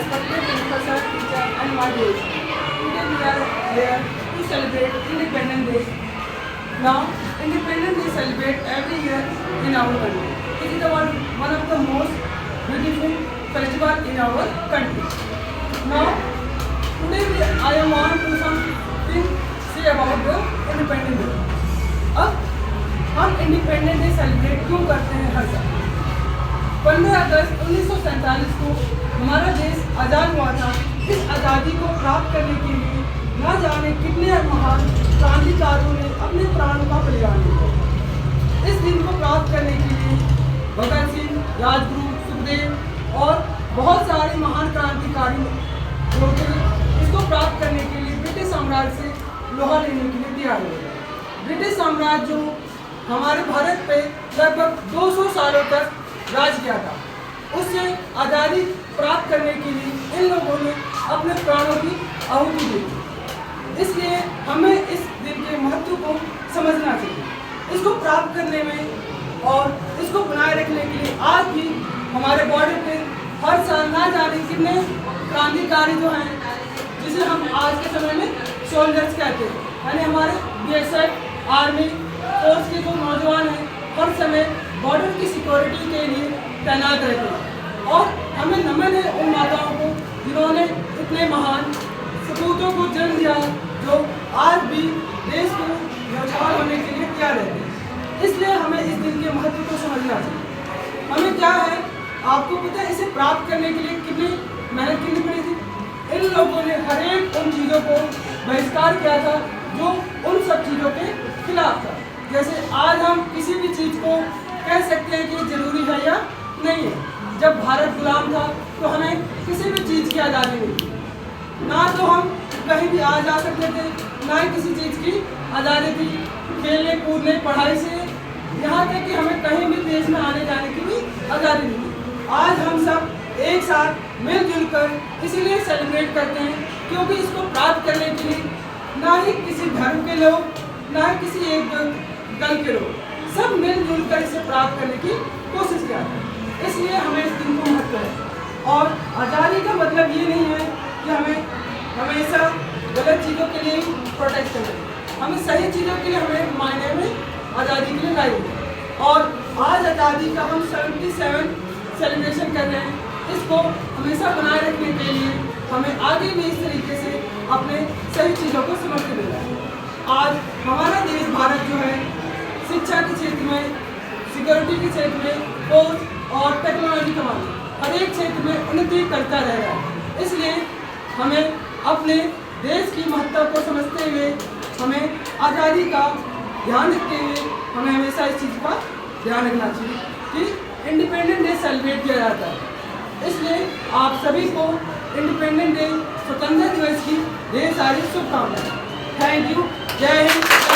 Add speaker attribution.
Speaker 1: respected professor, teacher, and my age. Today we are here to celebrate Independence Day. Now, Independence Day celebrate every year in our country. It is one of the most beautiful festival in our country. Now, today I want to something say about the Independence Day. अब हम independence day celebrate क्यों करते हैं हर साल? 15 अगस्त 1947 को हमारा देश आज़ाद हुआ था। इस आज़ादी को प्राप्त करने के लिए न जाने कितने महान क्रांतिकारों ने अपने प्राणों का बलिदान दिया। इस दिन को प्राप्त करने के लिए भगत सिंह, राजगुरु, सुखदेव और बहुत सारे महान क्रांतिकारी लोग थे। इसको प्राप्त करने के लिए ब्रिटिश साम्राज्य से लोहा लेने के लिए तैयार हुए। ब्रिटिश साम्राज्य जो हमारे भारत पे लगभग 200 सालों तक राज किया था, उससे आज़ादी प्राप्त करने के लिए इन लोगों ने अपने प्राणों की आहुति दी। इसलिए हमें इस दिन के महत्व को समझना चाहिए। इसको प्राप्त करने में और इसको बनाए रखने के लिए आज भी हमारे बॉर्डर पे हर साल ना जाने कितने क्रांतिकारी जो हैं, जिसे हम आज के समय में सोल्जर्स कहते हैं, यानी हमारे BSF आर्मी फोर्स के जो नौजवान हैं, हर समय बॉर्डर की सिक्योरिटी के लिए तैनात रहते हैं। और हमें नमन है उन माताओं को जिन्होंने इतने महान सपूतों को जन्म दिया, जो आज भी देश को न्यौछावर होने के लिए तैयार रहते हैं। इसलिए हमें इस दिन के महत्व को समझना चाहिए। हमें क्या है, आपको पता है इसे प्राप्त करने के लिए कितनी मेहनत करनी पड़ी थी। इन लोगों ने हर एक उन चीज़ों को बहिष्कार किया था जो उन सब चीज़ों के खिलाफ था। जैसे आज हम किसी भी चीज़ को कह सकते हैं कि जरूरी है या नहीं है। जब भारत गुलाम था तो हमें किसी भी चीज़ की आज़ादी नहीं थी, ना तो हम कहीं भी आ जा सकते थे, ना ही किसी चीज़ की आज़ादी थी। खेलने कूदने पढ़ाई से यहाँ तक कि हमें कहीं भी देश में आने जाने की भी आज़ादी नहीं थी। आज हम सब एक साथ मिलजुल कर इसीलिए सेलिब्रेट करते हैं क्योंकि इसको प्राप्त करने के लिए ना ही किसी धर्म के लोग, ना ही किसी एक दल के लोग, सब मिलजुल कर इसे प्राप्त करने की कोशिश किया है। इसलिए हमें इस दिन को महत्व है। और आज़ादी का मतलब ये नहीं है कि हमें हमेशा गलत चीज़ों के लिए प्रोटेक्ट करें। हमें सही चीज़ों के लिए हमें मायने में आज़ादी के लिए लाई है। और आज आज़ादी का हम 77 सेलिब्रेशन कर रहे हैं। इसको हमेशा बनाए रखने के लिए हमें आगे भी इस तरीके से अपने सही चीज़ों को समझते मिल रहा है। आज हमारा देश भारत जो है शिक्षा के क्षेत्र में, सिक्योरिटी के क्षेत्र में, फोर्स और टेक्नोलॉजी के मामले हर एक क्षेत्र में उन्नति करता रह रहा है। इसलिए हमें अपने देश की महत्ता को समझते हुए, हमें आज़ादी का ध्यान रखते हुए हमें हमेशा इस चीज़ का ध्यान रखना चाहिए कि इंडिपेंडेंस डे सेलिब्रेट किया जाता है। इसलिए आप सभी को इंडिपेंडेंस डे, स्वतंत्रता दिवस की ढेर सारी शुभकामनाएं। Thank you. जय हिंद।